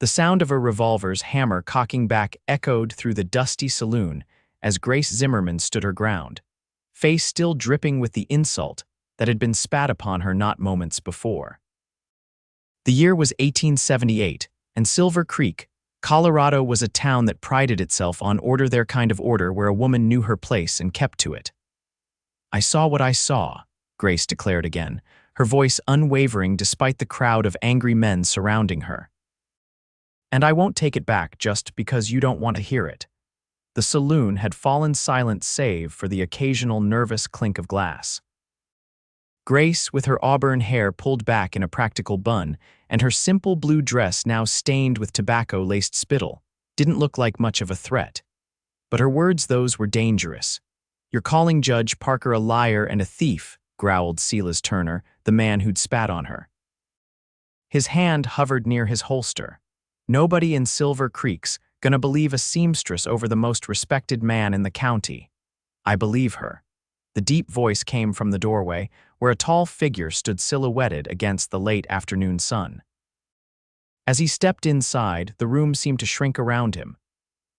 The sound of a revolver's hammer cocking back echoed through the dusty saloon as Grace Zimmerman stood her ground, face still dripping with the insult that had been spat upon her not moments before. The year was 1878, and Silver Creek, Colorado was a town that prided itself on order, their kind of order where a woman knew her place and kept to it. "I saw what I saw," Grace declared again, her voice unwavering despite the crowd of angry men surrounding her. "And I won't take it back just because you don't want to hear it." The saloon had fallen silent save for the occasional nervous clink of glass. Grace, with her auburn hair pulled back in a practical bun and her simple blue dress now stained with tobacco-laced spittle, didn't look like much of a threat. But her words, those were dangerous. "You're calling Judge Parker a liar and a thief," growled Silas Turner, the man who'd spat on her. His hand hovered near his holster. Nobody in Silver Creek's gonna believe a seamstress over the most respected man in the county. "I believe her." The deep voice came from the doorway, where a tall figure stood silhouetted against the late afternoon sun. As he stepped inside, the room seemed to shrink around him.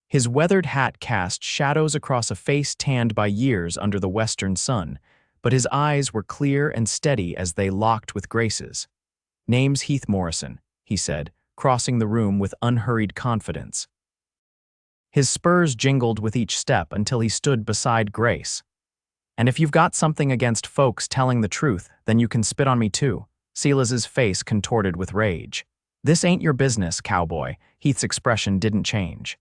His weathered hat cast shadows across a face tanned by years under the western sun, but his eyes were clear and steady as they locked with Grace's. "Name's Heath Morrison," he said, crossing the room with unhurried confidence. His spurs jingled with each step until he stood beside Grace. "And if you've got something against folks telling the truth, then you can spit on me too." Silas's face contorted with rage. "This ain't your business, cowboy." Heath's expression didn't change.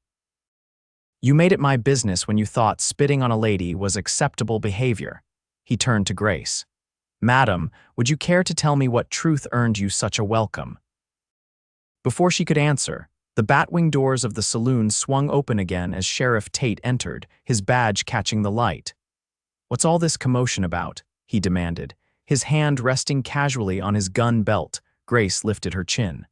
"You made it my business when you thought spitting on a lady was acceptable behavior." He turned to Grace. "Madam, would you care to tell me what truth earned you such a welcome?" Before she could answer, the batwing doors of the saloon swung open again as Sheriff Tate entered, his badge catching the light. "What's all this commotion about?" he demanded, his hand resting casually on his gun belt. Grace lifted her chin.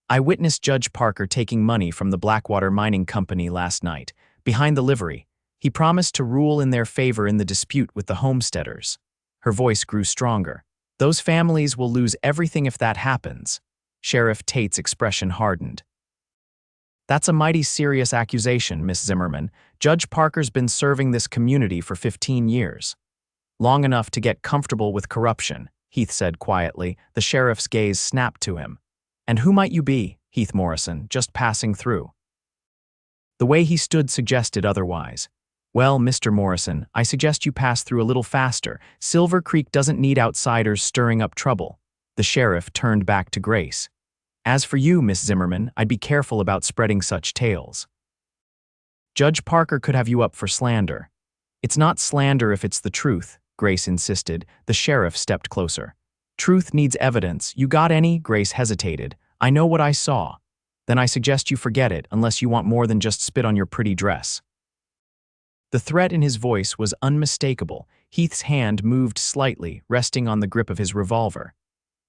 "I witnessed Judge Parker taking money from the Blackwater Mining Company last night, behind the livery. He promised to rule in their favor in the dispute with the homesteaders." Her voice grew stronger. "Those families will lose everything if that happens." Sheriff Tate's expression hardened. "That's a mighty serious accusation, Miss Zimmerman. Judge Parker's been serving this community for 15 years. Long enough to get comfortable with corruption," Heath said quietly. The sheriff's gaze snapped to him. "And who might you be, Heath Morrison, just passing through?" The way he stood suggested otherwise. "Well, Mr. Morrison, I suggest you pass through a little faster. Silver Creek doesn't need outsiders stirring up trouble." The sheriff turned back to Grace. "As for you, Miss Zimmerman, I'd be careful about spreading such tales. Judge Parker could have you up for slander." "It's not slander if it's the truth," Grace insisted. The sheriff stepped closer. "Truth needs evidence. You got any?" Grace hesitated. "I know what I saw." "Then I suggest you forget it unless you want more than just spit on your pretty dress." The threat in his voice was unmistakable. Heath's hand moved slightly, resting on the grip of his revolver.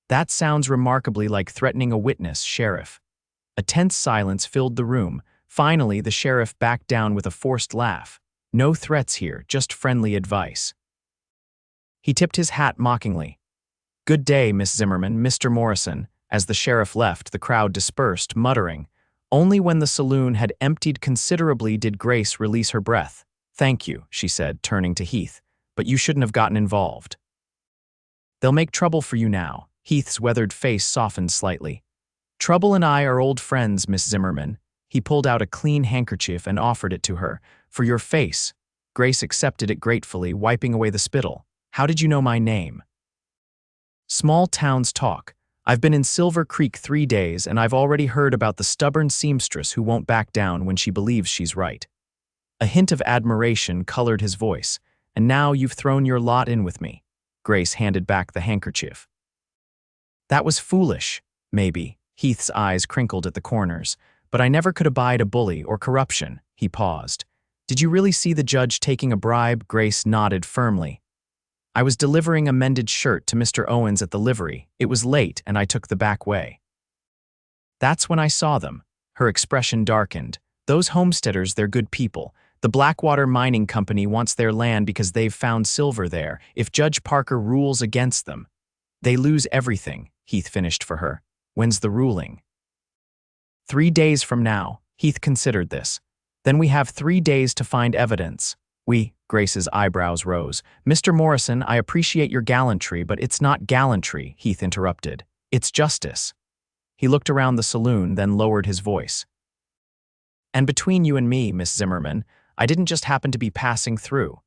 "That sounds remarkably like threatening a witness, Sheriff." A tense silence filled the room. Finally, the sheriff backed down with a forced laugh. "No threats here, just friendly advice." He tipped his hat mockingly. "Good day, Miss Zimmerman, Mr. Morrison." As the sheriff left, the crowd dispersed, muttering. Only when the saloon had emptied considerably did Grace release her breath. "Thank you," she said, turning to Heath, "but you shouldn't have gotten involved." "They'll make trouble for you now." Heath's weathered face softened slightly. "Trouble and I are old friends, Miss Zimmerman." He pulled out a clean handkerchief and offered it to her. "For your face." Grace accepted it gratefully, wiping away the spittle. "How did you know my name?" "Small towns talk. I've been in Silver Creek 3 days, and I've already heard about the stubborn seamstress who won't back down when she believes she's right." A hint of admiration colored his voice. "And now you've thrown your lot in with me." Grace handed back the handkerchief. "That was foolish, maybe." Heath's eyes crinkled at the corners. "But I never could abide a bully or corruption." He paused. "Did you really see the judge taking a bribe?" Grace nodded firmly. "I was delivering a mended shirt to Mr. Owens at the livery. It was late, and I took the back way. That's when I saw them." Her expression darkened. "Those homesteaders, they're good people. The Blackwater Mining Company wants their land because they've found silver there. If Judge Parker rules against them, they lose everything." Heath finished for her. "When's the ruling?" 3 days from now, Heath considered this. Then we have 3 days to find evidence. Grace's eyebrows rose. Mr. Morrison, I appreciate your gallantry, but it's not gallantry, Heath interrupted. It's justice. He looked around the saloon, then lowered his voice. And between you and me, Miss Zimmerman, I didn't just happen to be passing through.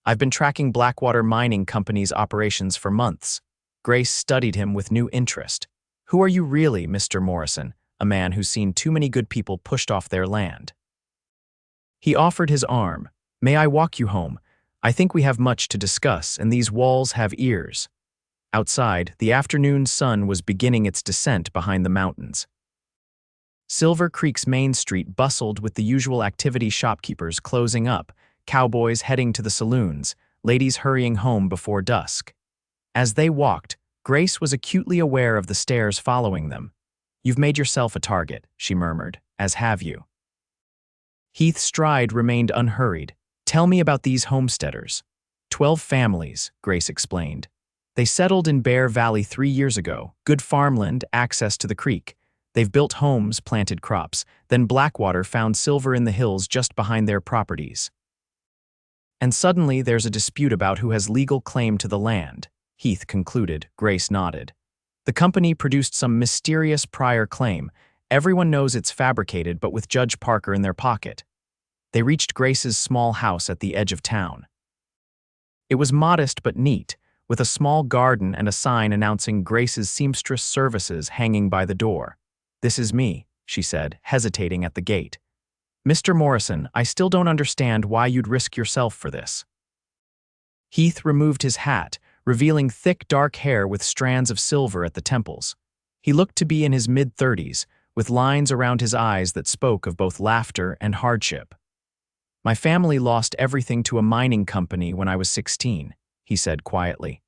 I've been tracking Blackwater Mining Company's operations for months. Grace studied him with new interest. Who are you really, Mr. Morrison, a man who's seen too many good people pushed off their land? He offered his arm. May I walk you home? I think we have much to discuss, and these walls have ears. Outside, the afternoon sun was beginning its descent behind the mountains. Silver Creek's Main Street bustled with the usual activity, shopkeepers closing up, cowboys heading to the saloons, ladies hurrying home before dusk. As they walked, Grace was acutely aware of the stares following them. You've made yourself a target, she murmured, as have you. Heath's stride remained unhurried. Tell me about these homesteaders. 12 families, Grace explained. They settled in Bear Valley 3 years ago, good farmland, access to the creek. They've built homes, planted crops, then Blackwater found silver in the hills just behind their properties. And suddenly there's a dispute about who has legal claim to the land, Heath concluded. Grace nodded. The company produced some mysterious prior claim. Everyone knows it's fabricated, but with Judge Parker in their pocket. They reached Grace's small house at the edge of town. It was modest but neat, with a small garden and a sign announcing Grace's seamstress services hanging by the door. This is me, she said, hesitating at the gate. Mr. Morrison, I still don't understand why you'd risk yourself for this. Heath removed his hat, revealing thick dark hair with strands of silver at the temples. He looked to be in his mid-30s, with lines around his eyes that spoke of both laughter and hardship. My family lost everything to a mining company when I was 16, he said quietly.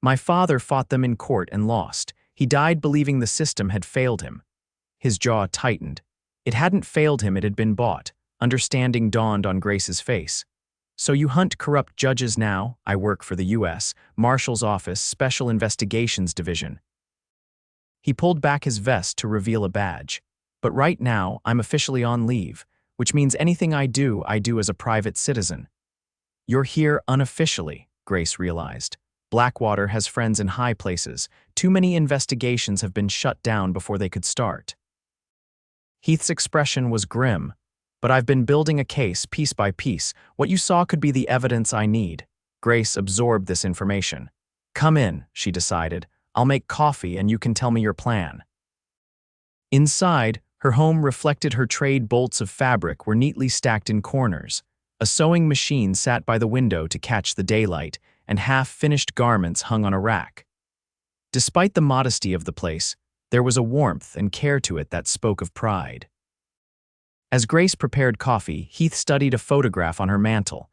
My father fought them in court and lost. He died believing the system had failed him. His jaw tightened. It hadn't failed him, it had been bought. Understanding dawned on Grace's face. So you hunt corrupt judges now? I work for the U.S. Marshal's Office, Special Investigations Division. He pulled back his vest to reveal a badge. But right now, I'm officially on leave, which means anything I do as a private citizen. You're here unofficially, Grace realized. Blackwater has friends in high places. Too many investigations have been shut down before they could start. Heath's expression was grim. But I've been building a case piece by piece. What you saw could be the evidence I need. Grace absorbed this information. Come in, she decided. I'll make coffee and you can tell me your plan. Inside, her home reflected her trade bolts of fabric were neatly stacked in corners. A sewing machine sat by the window to catch the daylight, and half-finished garments hung on a rack. Despite the modesty of the place, there was a warmth and care to it that spoke of pride. As Grace prepared coffee, Heath studied a photograph on her mantel.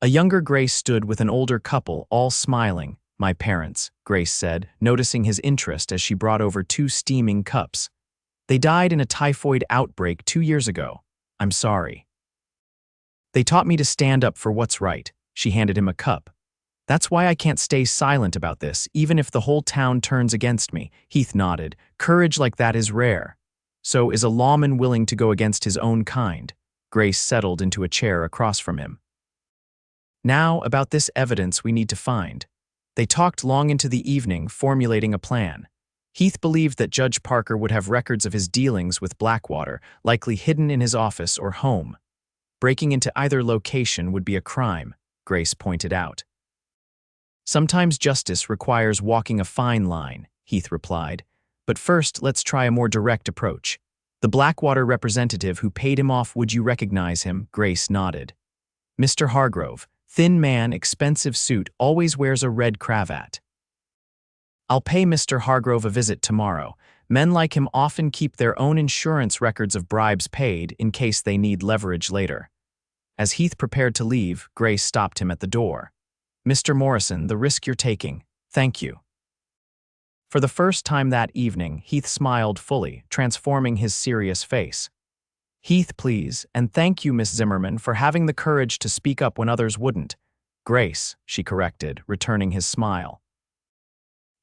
A younger Grace stood with an older couple, all smiling. My parents, Grace said, noticing his interest as she brought over 2 steaming cups. They died in a typhoid outbreak 2 years ago. I'm sorry. They taught me to stand up for what's right. She handed him a cup. That's why I can't stay silent about this, even if the whole town turns against me. Heath nodded. Courage like that is rare. So is a lawman willing to go against his own kind? Grace settled into a chair across from him. Now, about this evidence we need to find. They talked long into the evening, formulating a plan. Heath believed that Judge Parker would have records of his dealings with Blackwater, likely hidden in his office or home. Breaking into either location would be a crime, Grace pointed out. Sometimes justice requires walking a fine line, Heath replied. But first, let's try a more direct approach. The Blackwater representative who paid him off, would you recognize him? Grace nodded. Mr. Hargrove, thin man, expensive suit, always wears a red cravat. I'll pay Mr. Hargrove a visit tomorrow. Men like him often keep their own insurance records of bribes paid in case they need leverage later. As Heath prepared to leave, Grace stopped him at the door. Mr. Morrison, the risk you're taking. Thank you. For the first time that evening, Heath smiled fully, transforming his serious face. Heath, please, and thank you, Miss Zimmerman, for having the courage to speak up when others wouldn't. Grace, she corrected, returning his smile.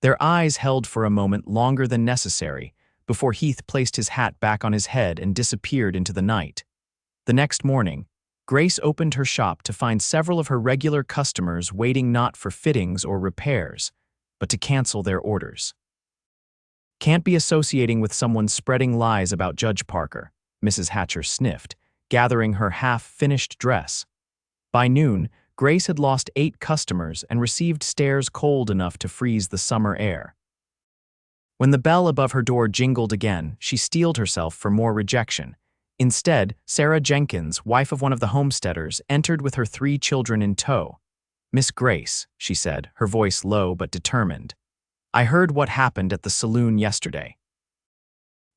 Their eyes held for a moment longer than necessary, before Heath placed his hat back on his head and disappeared into the night. The next morning, Grace opened her shop to find several of her regular customers waiting not for fittings or repairs, but to cancel their orders. "Can't be associating with someone spreading lies about Judge Parker," Mrs. Hatcher sniffed, gathering her half-finished dress. By noon, Grace had lost 8 customers and received stares cold enough to freeze the summer air. When the bell above her door jingled again, she steeled herself for more rejection. Instead, Sarah Jenkins, wife of one of the homesteaders, entered with her 3 children in tow. "Miss Grace," she said, her voice low but determined, "I heard what happened at the saloon yesterday."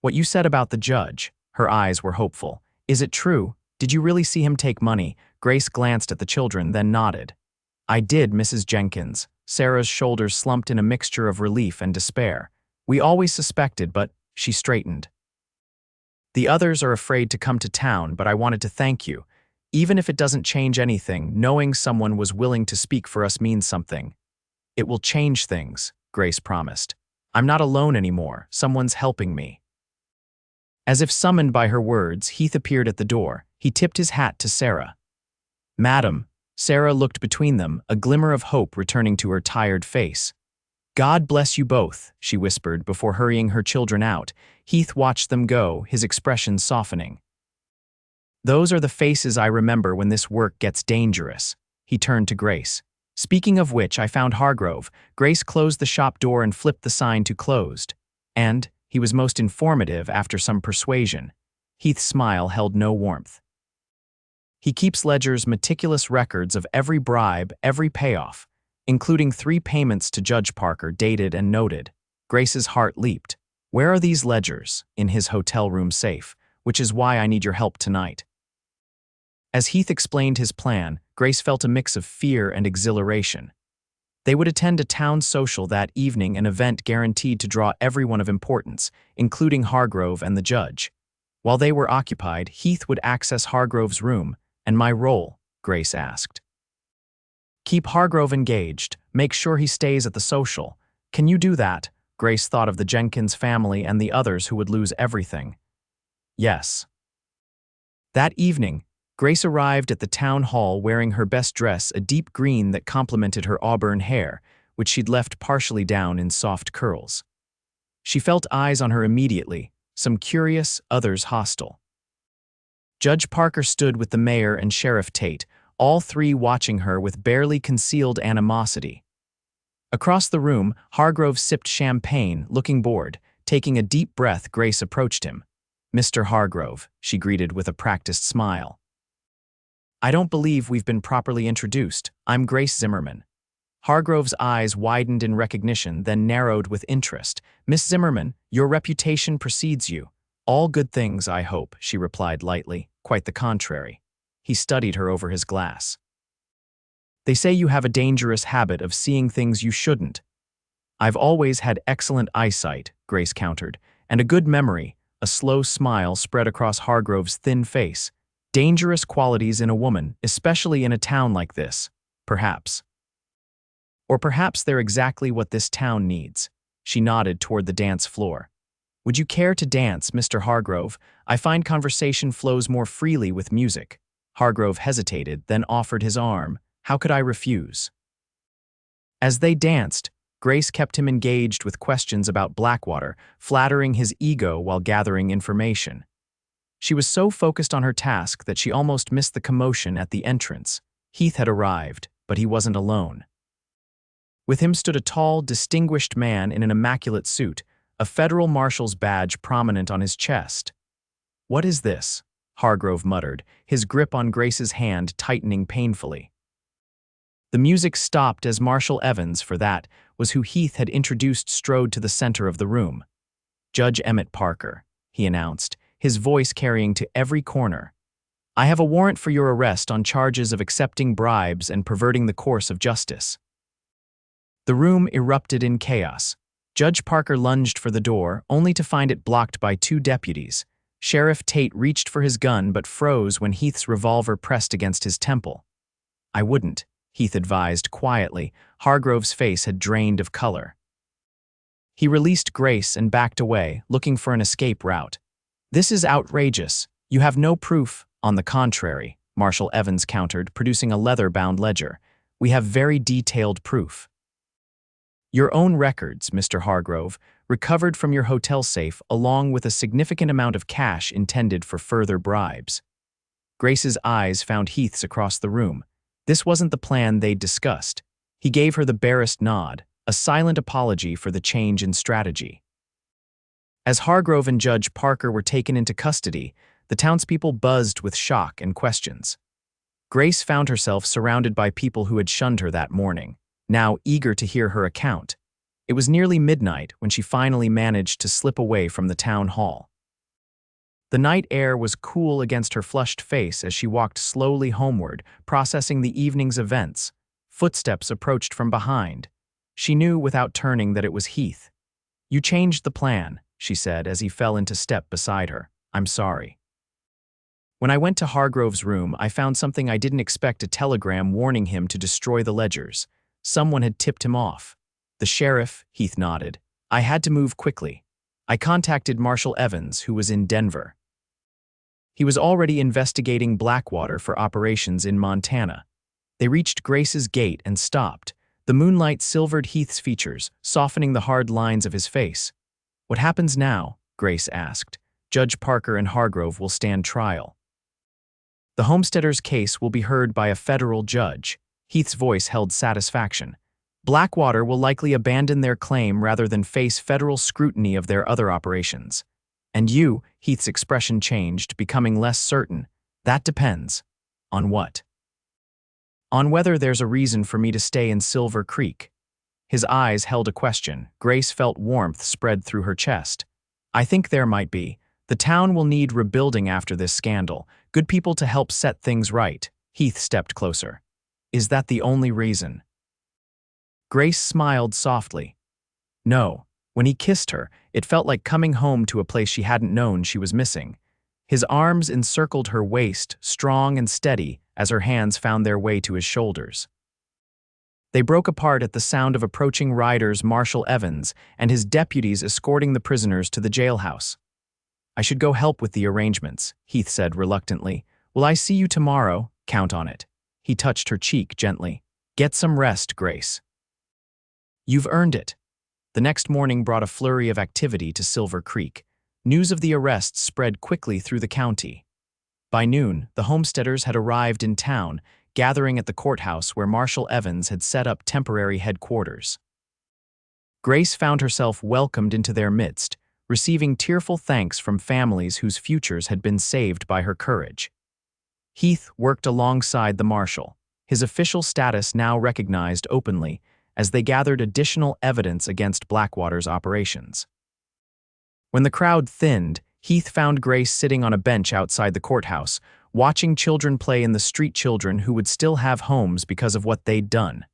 "What you said about the judge," her eyes were hopeful. "Is it true? Did you really see him take money?" Grace glanced at the children, then nodded. "I did, Mrs. Jenkins." Sarah's shoulders slumped in a mixture of relief and despair. "We always suspected, but—" she straightened. "The others are afraid to come to town, but I wanted to thank you. Even if it doesn't change anything, knowing someone was willing to speak for us means something." "It will change things," Grace promised. "I'm not alone anymore. Someone's helping me." As if summoned by her words, Heath appeared at the door. He tipped his hat to Sarah. "Madam." Sarah looked between them, a glimmer of hope returning to her tired face. "God bless you both," she whispered before hurrying her children out. Heath watched them go, his expression softening. "Those are the faces I remember when this work gets dangerous." He turned to Grace. "Speaking of which, I found Hargrove." Grace closed the shop door and flipped the sign to closed. "And he was most informative after some persuasion." Heath's smile held no warmth. "He keeps ledgers, meticulous records of every bribe, every payoff, including 3 payments to Judge Parker, dated and noted." Grace's heart leaped. "Where are these ledgers?" "In his hotel room safe, which is why I need your help tonight." As Heath explained his plan, Grace felt a mix of fear and exhilaration. They would attend a town social that evening, an event guaranteed to draw everyone of importance, including Hargrove and the judge. While they were occupied, Heath would access Hargrove's room. "And my role?" Grace asked. "Keep Hargrove engaged. Make sure he stays at the social." "Can you do that?" Grace thought of the Jenkins family and the others who would lose everything. "Yes." That evening, Grace arrived at the town hall wearing her best dress, a deep green that complemented her auburn hair, which she'd left partially down in soft curls. She felt eyes on her immediately, some curious, others hostile. Judge Parker stood with the mayor and Sheriff Tate, all 3 watching her with barely concealed animosity. Across the room, Hargrove sipped champagne, looking bored. Taking a deep breath, Grace approached him. "Mr. Hargrove," she greeted with a practiced smile. "I don't believe we've been properly introduced. I'm Grace Zimmerman." Hargrove's eyes widened in recognition, then narrowed with interest. "Miss Zimmerman, your reputation precedes you." "All good things, I hope," she replied lightly. "Quite the contrary." He studied her over his glass. "They say you have a dangerous habit of seeing things you shouldn't." "I've always had excellent eyesight," Grace countered, "and a good memory." A slow smile spread across Hargrove's thin face. "Dangerous qualities in a woman, especially in a town like this. Perhaps. Or perhaps they're exactly what this town needs." She nodded toward the dance floor. "Would you care to dance, Mr. Hargrove? I find conversation flows more freely with music." Hargrove hesitated, then offered his arm. "How could I refuse?" As they danced, Grace kept him engaged with questions about Blackwater, flattering his ego while gathering information. She was so focused on her task that she almost missed the commotion at the entrance. Heath had arrived, but he wasn't alone. With him stood a tall, distinguished man in an immaculate suit, a federal marshal's badge prominent on his chest. "What is this?" Hargrove muttered, his grip on Grace's hand tightening painfully. The music stopped as Marshal Evans, for that was who Heath had introduced, strode to the center of the room. "Judge Emmett Parker," he announced, his voice carrying to every corner. "I have a warrant for your arrest on charges of accepting bribes and perverting the course of justice." The room erupted in chaos. Judge Parker lunged for the door, only to find it blocked by 2 deputies. Sheriff Tate reached for his gun but froze when Heath's revolver pressed against his temple. "I wouldn't," Heath advised quietly. Hargrove's face had drained of color. He released Grace and backed away, looking for an escape route. "This is outrageous. You have no proof." "On the contrary," Marshal Evans countered, producing a leather-bound ledger. "We have very detailed proof. Your own records, Mr. Hargrove, recovered from your hotel safe along with a significant amount of cash intended for further bribes." Grace's eyes found Heath's across the room. This wasn't the plan they'd discussed. He gave her the barest nod, a silent apology for the change in strategy. As Hargrove and Judge Parker were taken into custody, the townspeople buzzed with shock and questions. Grace found herself surrounded by people who had shunned her that morning, now eager to hear her account. It was nearly midnight when she finally managed to slip away from the town hall. The night air was cool against her flushed face as she walked slowly homeward, processing the evening's events. Footsteps approached from behind. She knew without turning that it was Heath. "You changed the plan," she said as he fell into step beside her. "I'm sorry. When I went to Hargrove's room, I found something I didn't expect, a telegram warning him to destroy the ledgers. Someone had tipped him off." "The sheriff," Heath nodded. "I had to move quickly. I contacted Marshal Evans, who was in Denver. He was already investigating Blackwater for operations in Montana." They reached Grace's gate and stopped. The moonlight silvered Heath's features, softening the hard lines of his face. "What happens now?" Grace asked. "Judge Parker and Hargrove will stand trial. The homesteader's case will be heard by a federal judge." Heath's voice held satisfaction. "Blackwater will likely abandon their claim rather than face federal scrutiny of their other operations. And you," Heath's expression changed, becoming less certain. "That depends." "On what?" "On whether there's a reason for me to stay in Silver Creek." His eyes held a question. Grace felt warmth spread through her chest. "I think there might be. The town will need rebuilding after this scandal. Good people to help set things right." Heath stepped closer. "Is that the only reason?" Grace smiled softly. "No." When he kissed her, it felt like coming home to a place she hadn't known she was missing. His arms encircled her waist, strong and steady, as her hands found their way to his shoulders. They broke apart at the sound of approaching riders, Marshal Evans and his deputies escorting the prisoners to the jailhouse. "I should go help with the arrangements," Heath said reluctantly. "Will I see you tomorrow? Count on it." He touched her cheek gently. "Get some rest, Grace. You've earned it." The next morning brought a flurry of activity to Silver Creek. News of the arrests spread quickly through the county. By noon, the homesteaders had arrived in town, gathering at the courthouse where Marshal Evans had set up temporary headquarters. Grace found herself welcomed into their midst, receiving tearful thanks from families whose futures had been saved by her courage. Heath worked alongside the marshal, his official status now recognized openly, as they gathered additional evidence against Blackwater's operations. When the crowd thinned, Heath found Grace sitting on a bench outside the courthouse, watching children play in the street, children who would still have homes because of what they'd done.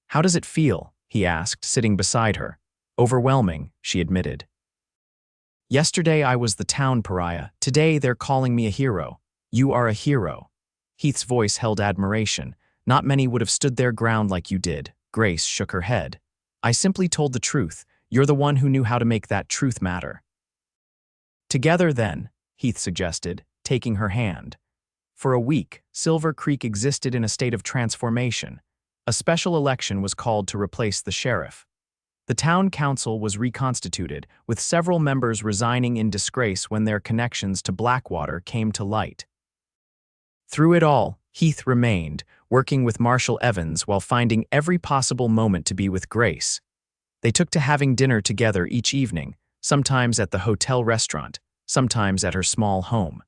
"How does it feel?" he asked, sitting beside her. "Overwhelming," she admitted. "Yesterday I was the town pariah. Today they're calling me a hero." "You are a hero." Heath's voice held admiration. "Not many would have stood their ground like you did." Grace shook her head. "I simply told the truth. You're the one who knew how to make that truth matter." "Together then," Heath suggested, taking her hand. For a week, Silver Creek existed in a state of transformation. A special election was called to replace the sheriff. The town council was reconstituted, with several members resigning in disgrace when their connections to Blackwater came to light. Through it all, Heath remained, working with Marshal Evans while finding every possible moment to be with Grace. They took to having dinner together each evening, sometimes at the hotel restaurant, sometimes at her small home.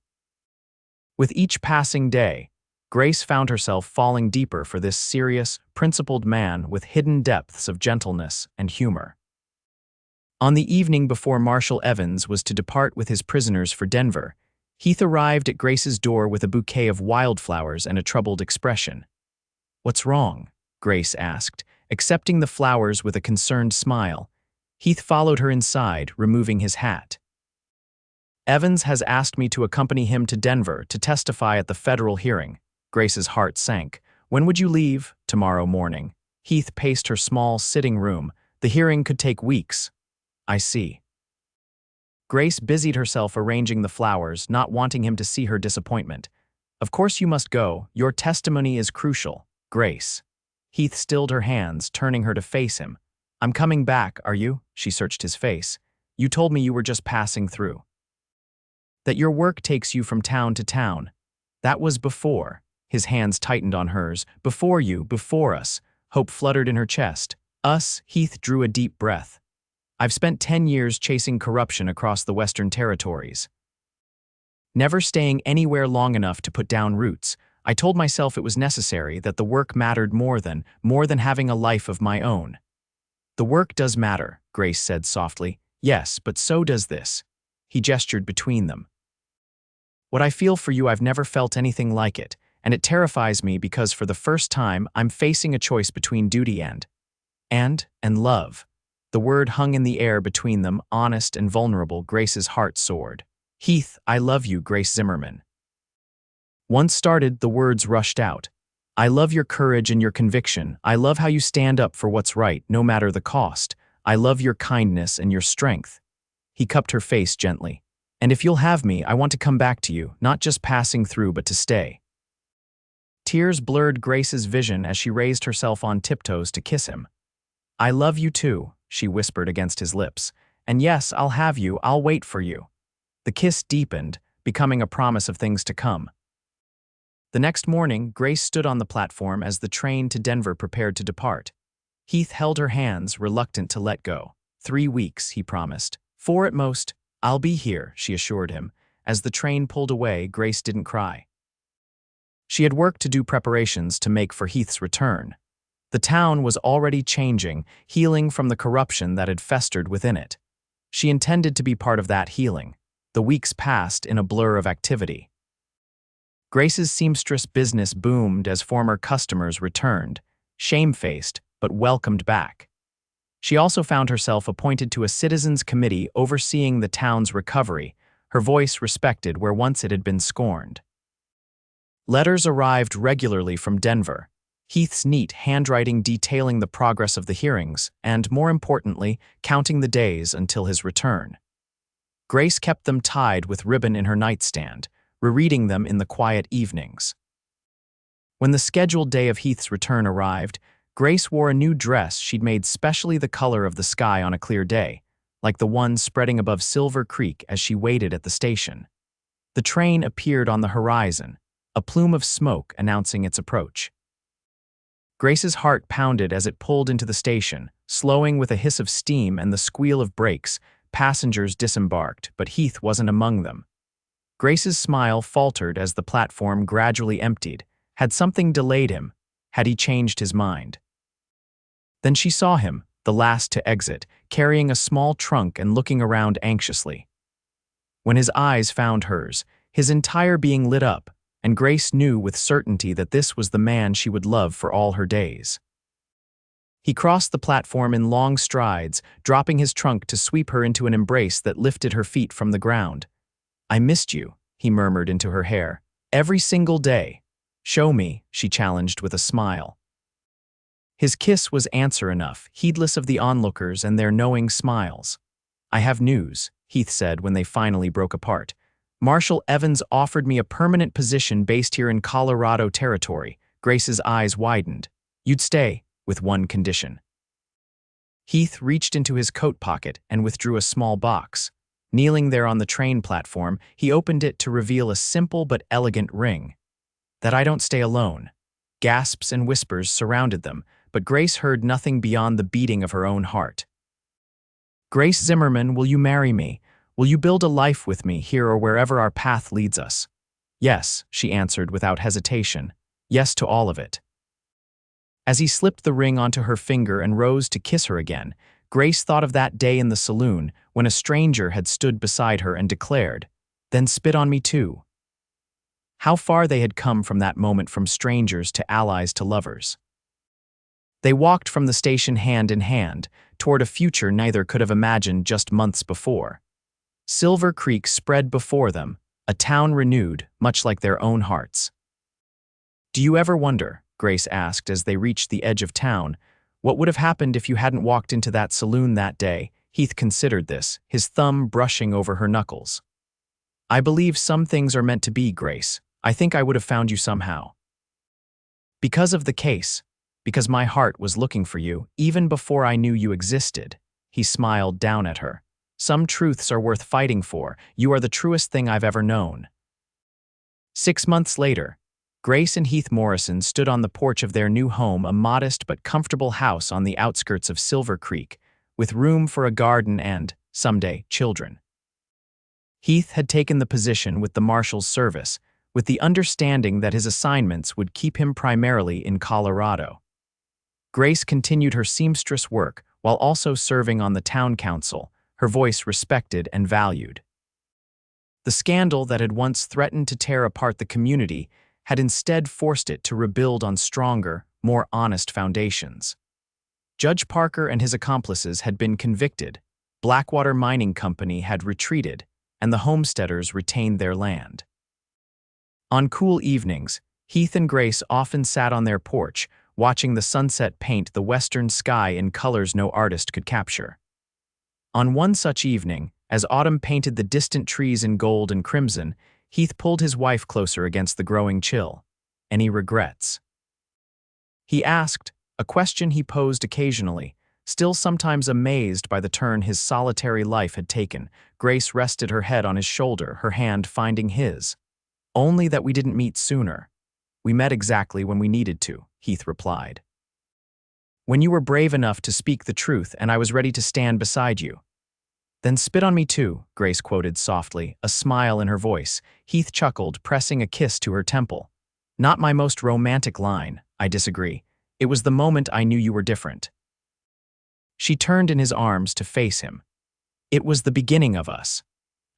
With each passing day, Grace found herself falling deeper for this serious, principled man with hidden depths of gentleness and humor. On the evening before Marshal Evans was to depart with his prisoners for Denver, Heath arrived at Grace's door with a bouquet of wildflowers and a troubled expression. "What's wrong?" Grace asked, accepting the flowers with a concerned smile. Heath followed her inside, removing his hat. "Evans has asked me to accompany him to Denver to testify at the federal hearing." Grace's heart sank. "When would you leave?" "Tomorrow morning." Heath paced her small sitting room. "The hearing could take weeks." I see. Grace busied herself arranging the flowers, not wanting him to see her disappointment. Of course you must go. Your testimony is crucial, Grace. Heath stilled her hands, turning her to face him. I'm coming back, are you? She searched his face. You told me you were just passing through. That your work takes you from town to town. That was before. His hands tightened on hers. Before you, before us. Hope fluttered in her chest. Us, Heath drew a deep breath. I've spent 10 years chasing corruption across the Western Territories. Never staying anywhere long enough to put down roots, I told myself it was necessary, that the work mattered more than having a life of my own. The work does matter, Grace said softly. Yes, but so does this. He gestured between them. What I feel for you, I've never felt anything like it, and it terrifies me because for the first time I'm facing a choice between duty and love. The word hung in the air between them, honest and vulnerable. Grace's heart soared. Heath, I love you, Grace Zimmerman. Once started, the words rushed out. I love your courage and your conviction. I love how you stand up for what's right, no matter the cost. I love your kindness and your strength. He cupped her face gently. And if you'll have me, I want to come back to you, not just passing through, but to stay. Tears blurred Grace's vision as she raised herself on tiptoes to kiss him. I love you too, she whispered against his lips. And yes, I'll have you, I'll wait for you. The kiss deepened, becoming a promise of things to come. The next morning, Grace stood on the platform as the train to Denver prepared to depart. Heath held her hands, reluctant to let go. 3 weeks, he promised. 4 at most. I'll be here, she assured him. As the train pulled away, Grace didn't cry. She had work to do, preparations to make for Heath's return. The town was already changing, healing from the corruption that had festered within it. She intended to be part of that healing. The weeks passed in a blur of activity. Grace's seamstress business boomed as former customers returned, shamefaced but welcomed back. She also found herself appointed to a citizens' committee overseeing the town's recovery, her voice respected where once it had been scorned. Letters arrived regularly from Denver, Heath's neat handwriting detailing the progress of the hearings and, more importantly, counting the days until his return. Grace kept them tied with ribbon in her nightstand, rereading them in the quiet evenings. When the scheduled day of Heath's return arrived, Grace wore a new dress she'd made specially the color of the sky on a clear day, like the one spreading above Silver Creek as she waited at the station. The train appeared on the horizon, a plume of smoke announcing its approach. Grace's heart pounded as it pulled into the station, slowing with a hiss of steam and the squeal of brakes. Passengers disembarked, but Heath wasn't among them. Grace's smile faltered as the platform gradually emptied. Had something delayed him? Had he changed his mind? Then she saw him, the last to exit, carrying a small trunk and looking around anxiously. When his eyes found hers, his entire being lit up, and Grace knew with certainty that this was the man she would love for all her days. He crossed the platform in long strides, dropping his trunk to sweep her into an embrace that lifted her feet from the ground. I missed you, he murmured into her hair. Every single day. Show me, she challenged with a smile. His kiss was answer enough, heedless of the onlookers and their knowing smiles. I have news, Heath said when they finally broke apart. Marshal Evans offered me a permanent position based here in Colorado Territory. Grace's eyes widened. You'd stay, with one condition. Heath reached into his coat pocket and withdrew a small box. Kneeling there on the train platform, he opened it to reveal a simple but elegant ring. That I don't stay alone. Gasps and whispers surrounded them, but Grace heard nothing beyond the beating of her own heart. Grace Zimmerman, will you marry me? Will you build a life with me here or wherever our path leads us? Yes, she answered without hesitation. Yes to all of it. As he slipped the ring onto her finger and rose to kiss her again, Grace thought of that day in the saloon when a stranger had stood beside her and declared, "Then spit on me too." How far they had come from that moment, from strangers to allies to lovers. They walked from the station hand in hand, toward a future neither could have imagined just months before. Silver Creek spread before them, a town renewed, much like their own hearts. Do you ever wonder, Grace asked as they reached the edge of town, what would have happened if you hadn't walked into that saloon that day, Heath considered this, his thumb brushing over her knuckles. I believe some things are meant to be, Grace. I think I would have found you somehow. Because of the case, because my heart was looking for you, even before I knew you existed. He smiled down at her. Some truths are worth fighting for. You are the truest thing I've ever known. 6 months later, Grace and Heath Morrison stood on the porch of their new home, a modest but comfortable house on the outskirts of Silver Creek, with room for a garden and, someday, children. Heath had taken the position with the Marshal's Service, with the understanding that his assignments would keep him primarily in Colorado. Grace continued her seamstress work while also serving on the town council, her voice respected and valued. The scandal that had once threatened to tear apart the community had instead forced it to rebuild on stronger, more honest foundations. Judge Parker and his accomplices had been convicted, Blackwater Mining Company had retreated, and the homesteaders retained their land. On cool evenings, Heath and Grace often sat on their porch, watching the sunset paint the western sky in colors no artist could capture. On one such evening, as autumn painted the distant trees in gold and crimson, Heath pulled his wife closer against the growing chill. Any regrets? He asked, a question he posed occasionally, still sometimes amazed by the turn his solitary life had taken. Grace rested her head on his shoulder, her hand finding his. Only that we didn't meet sooner. We met exactly when we needed to, Heath replied. When you were brave enough to speak the truth and I was ready to stand beside you. Then spit on me too, Grace quoted softly, a smile in her voice. Heath chuckled, pressing a kiss to her temple. Not my most romantic line, I disagree. It was the moment I knew you were different. She turned in his arms to face him. It was the beginning of us.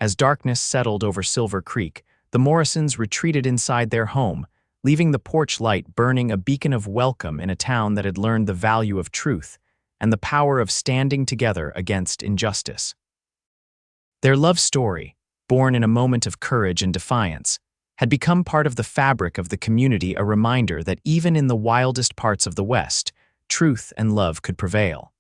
As darkness settled over Silver Creek, the Morrisons retreated inside their home, leaving the porch light burning a beacon of welcome in a town that had learned the value of truth and the power of standing together against injustice. Their love story, born in a moment of courage and defiance, had become part of the fabric of the community, a reminder that even in the wildest parts of the West, truth and love could prevail.